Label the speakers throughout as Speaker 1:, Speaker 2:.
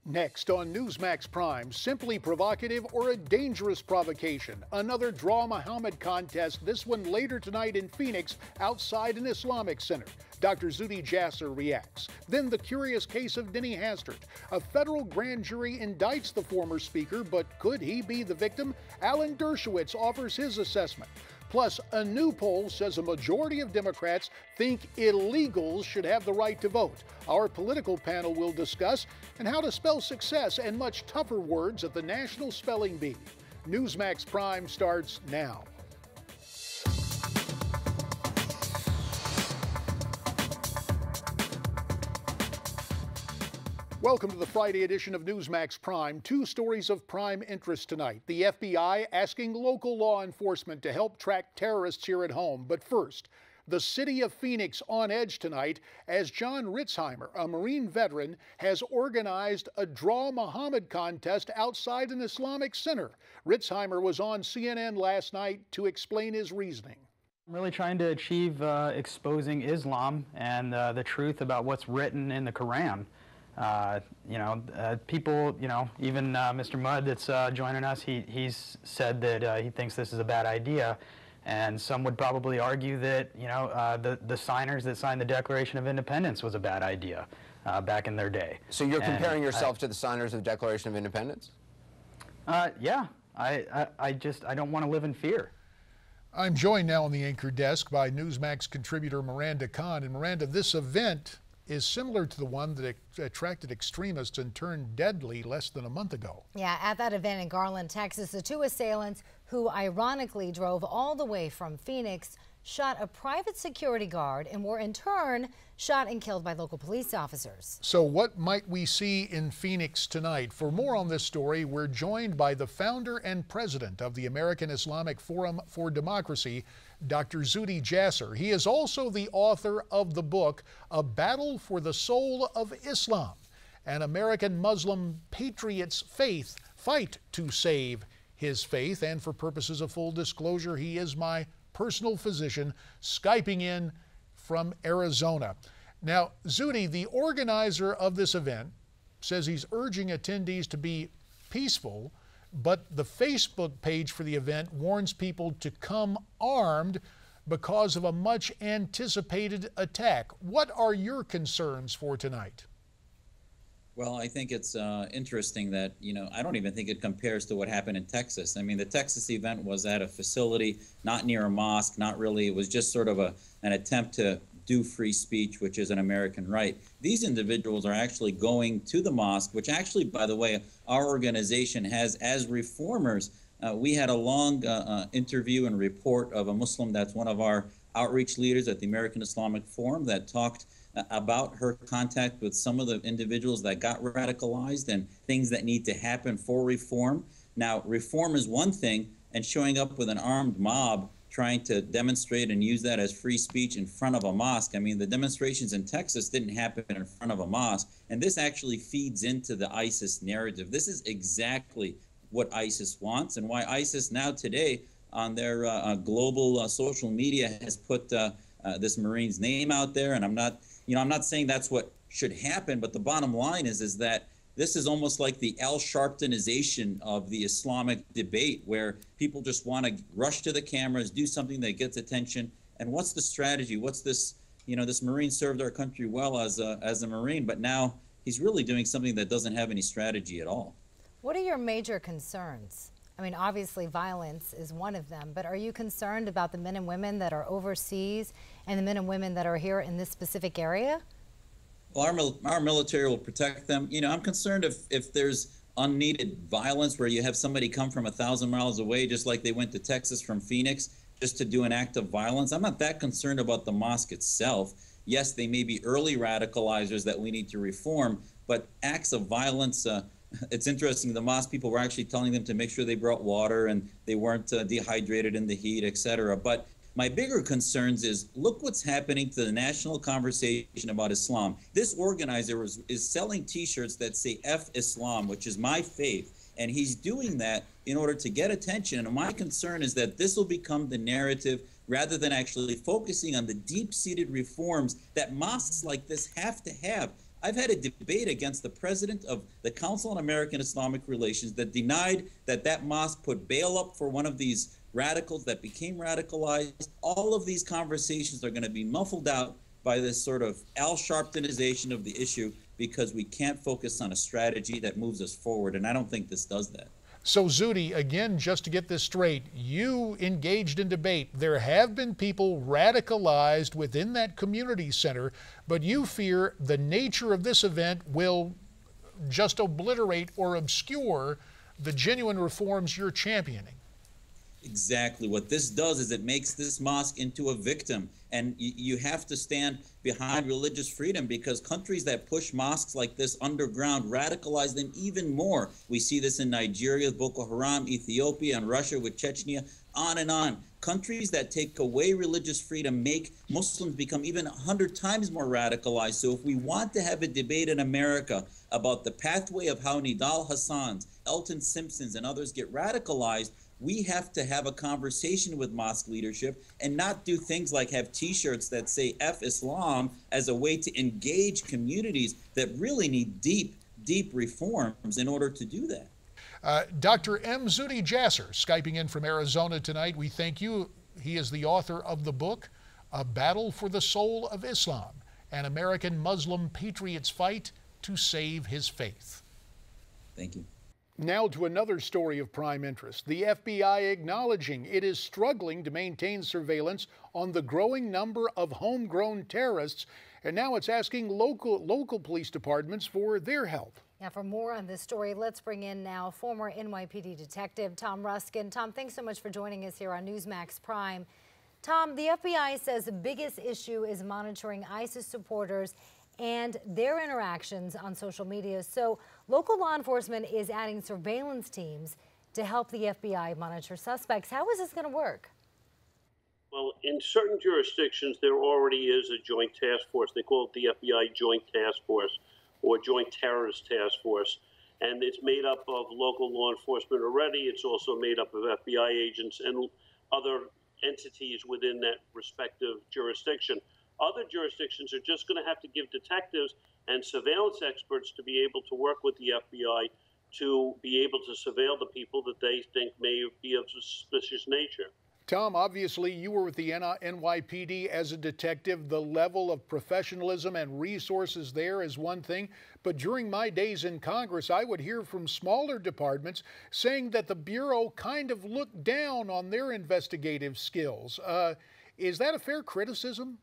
Speaker 1: Next on Newsmax Prime, simply provocative or a dangerous provocation. Another Draw Muhammad contest, this one later tonight in Phoenix outside an Islamic center. Dr. Zuhdi Jasser reacts. Then the curious case of Denny Hastert. A federal grand jury indicts the former speaker, but could he be the victim? Alan Dershowitz offers his assessment. Plus, a new poll says a majority of Democrats think illegals should have the right to vote. Our political panel will discuss and how to spell success and much tougher words at the National Spelling Bee. Newsmax Prime starts now. Welcome to the Friday edition of Newsmax Prime. Two stories of prime interest tonight. The FBI asking local law enforcement to help track terrorists here at home. But first, the city of Phoenix on edge tonight as John Ritzheimer, a Marine veteran, has organized a Draw Muhammad contest outside an Islamic center. Ritzheimer was on CNN last night to explain his reasoning.
Speaker 2: I'm really trying to achieve exposing Islam and the truth about what's written in the Quran. People, even Mr. Mudd that's joining us, he's said that he thinks this is a bad idea. And some would probably argue that, the signers that signed the Declaration of Independence was a bad idea back in their day.
Speaker 3: So you're comparing yourself to the signers of the Declaration of Independence?
Speaker 2: Yeah. I don't want to live in fear.
Speaker 1: I'm joined now on the anchor desk by Newsmax contributor Miranda Kahn. And Miranda, this event is similar to the one that attracted extremists and turned deadly less than a month ago.
Speaker 4: Yeah, at that event in Garland, Texas, the two assailants who ironically drove all the way from Phoenix shot a private security guard and were in turn shot and killed by local police officers.
Speaker 1: So what might we see in Phoenix tonight? For more on this story, we're joined by the founder and president of the American Islamic Forum for Democracy, Dr. Zuhdi Jasser. He is also the author of the book, A Battle for the Soul of Islam, an American Muslim patriot's faith fight to save his faith. And for purposes of full disclosure, he is my personal physician, Skyping in from Arizona. Now, Zuhdi, the organizer of this event, says he's urging attendees to be peaceful, but the Facebook page for the event warns people to come armed because of a much anticipated attack. What are your concerns for tonight?
Speaker 5: Well, I think it's interesting that, I don't even think it compares to what happened in Texas. I mean, the Texas event was at a facility, not near a mosque, not really. It was just sort of an attempt to do free speech, which is an American right. These individuals are actually going to the mosque, which actually, by the way, our organization has as reformers. We had a long interview and report of a Muslim that's one of our outreach leaders at the American Islamic Forum that talked about her contact with some of the individuals that got radicalized and things that need to happen for reform. Now, reform is one thing, and showing up with an armed mob trying to demonstrate and use that as free speech in front of a mosque. I mean, the demonstrations in Texas didn't happen in front of a mosque, and this actually feeds into the ISIS narrative. This is exactly what ISIS wants, and why ISIS now today on their global social media has put this Marine's name out there. And I'm not saying that's what should happen, but the bottom line is that this is almost like the Al Sharptonization of the Islamic debate, where people just want to rush to the cameras, do something that gets attention. And what's the strategy? What's this? This Marine served our country well as a Marine, but now he's really doing something that doesn't have any strategy at all.
Speaker 4: What are your major concerns? I mean, obviously violence is one of them, but are you concerned about the men and women that are overseas and the men and women that are here in this specific area?
Speaker 5: Well, our military will protect them. I'm concerned if there's unneeded violence where you have somebody come from 1,000 miles away, just like they went to Texas from Phoenix, just to do an act of violence. I'm not that concerned about the mosque itself. Yes, they may be early radicalizers that we need to reform, but acts of violence, it's interesting, the mosque people were actually telling them to make sure they brought water and they weren't dehydrated in the heat, etc. But my bigger concerns is, look what's happening to the national conversation about Islam. This organizer is selling T-shirts that say F Islam, which is my faith, and he's doing that in order to get attention. And my concern is that this will become the narrative rather than actually focusing on the deep-seated reforms that mosques like this have to have. I've had a debate against the president of the Council on American Islamic Relations that denied that that mosque put bail up for one of these radicals that became radicalized. All of these conversations are going to be muffled out by this sort of Al Sharptonization of the issue because we can't focus on a strategy that moves us forward, and I don't think this does that.
Speaker 1: So Zuhdi, again, just to get this straight, you engaged in debate. There have been people radicalized within that community center, but you fear the nature of this event will just obliterate or obscure the genuine reforms you're championing.
Speaker 5: Exactly. What this does is it makes this mosque into a victim. And you have to stand behind religious freedom, because countries that push mosques like this underground radicalize them even more. We see this in Nigeria with Boko Haram, Ethiopia, and Russia with Chechnya, on and on. Countries that take away religious freedom make Muslims become even 100 times more radicalized. So if we want to have a debate in America about the pathway of how Nidal Hassans, Elton Simpsons, and others get radicalized, we have to have a conversation with mosque leadership and not do things like have T-shirts that say F Islam as a way to engage communities that really need deep, deep reforms in order to do that.
Speaker 1: Dr. M. Zuhdi Jasser, Skyping in from Arizona tonight. We thank you. He is the author of the book, A Battle for the Soul of Islam, an American Muslim patriot's fight to save his faith.
Speaker 5: Thank you.
Speaker 1: Now to another story of prime interest. The FBI acknowledging it is struggling to maintain surveillance on the growing number of homegrown terrorists, and now it's asking local police departments for their help.
Speaker 4: Now, for more on this story, let's bring in now former NYPD detective Tom Ruskin. Tom, thanks so much for joining us here on Newsmax Prime. Tom, the FBI says the biggest issue is monitoring ISIS supporters and their interactions on social media. So local law enforcement is adding surveillance teams to help the FBI monitor suspects. How is this going to work?
Speaker 6: Well, in certain jurisdictions, there already is a joint task force. They call it the FBI Joint Task Force or Joint Terrorist Task Force. And it's made up of local law enforcement already. It's also made up of FBI agents and other entities within that respective jurisdiction. Other jurisdictions are just going to have to give detectives and surveillance experts to be able to work with the FBI to be able to surveil the people that they think may be of suspicious nature.
Speaker 1: Tom, obviously you were with the NYPD as a detective. The level of professionalism and resources there is one thing, but during my days in Congress, I would hear from smaller departments saying that the Bureau kind of looked down on their investigative skills. Is that a fair criticism?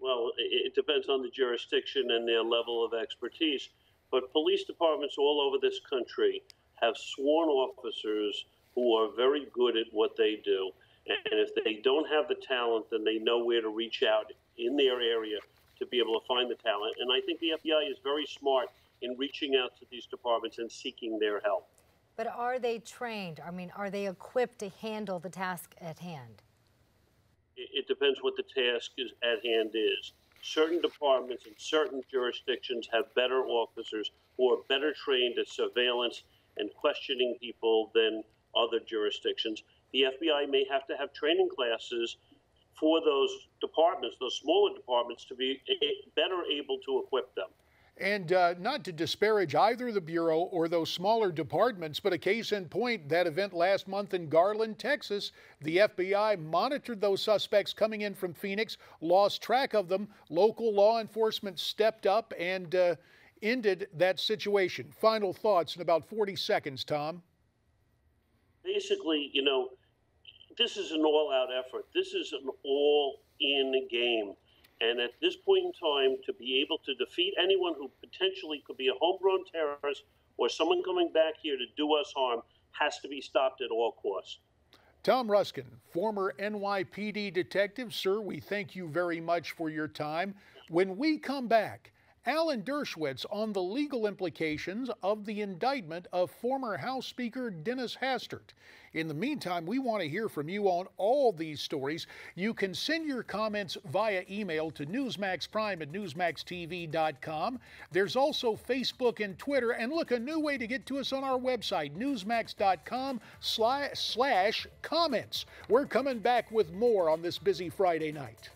Speaker 6: Well, it depends on the jurisdiction and their level of expertise, but police departments all over this country have sworn officers who are very good at what they do. And if they don't have the talent, then they know where to reach out in their area to be able to find the talent. And I think the FBI is very smart in reaching out to these departments and seeking their help.
Speaker 4: But are they trained? I mean, are they equipped to handle the task at hand?
Speaker 6: It depends what the task at hand is. Certain departments in certain jurisdictions have better officers who are better trained at surveillance and questioning people than other jurisdictions. The FBI may have to have training classes for those departments, those smaller departments, to be better able to equip them.
Speaker 1: And not to disparage either the Bureau or those smaller departments, but a case in point, that event last month in Garland, Texas, the FBI monitored those suspects coming in from Phoenix, lost track of them. Local law enforcement stepped up and ended that situation. Final thoughts in about 40 seconds, Tom.
Speaker 6: Basically, you know, this is an all-out effort. This is an all-in game. And at this point in time, to be able to defeat anyone who potentially could be a homegrown terrorist or someone coming back here to do us harm has to be stopped at all costs.
Speaker 1: Tom Ruskin, former NYPD detective. Sir, we thank you very much for your time. When we come back, Alan Dershowitz on the legal implications of the indictment of former House Speaker Dennis Hastert. In the meantime, we want to hear from you on all these stories. You can send your comments via email to newsmaxprime@newsmaxtv.com. There's also Facebook and Twitter. And look, a new way to get to us on our website, newsmax.com/comments. We're coming back with more on this busy Friday night.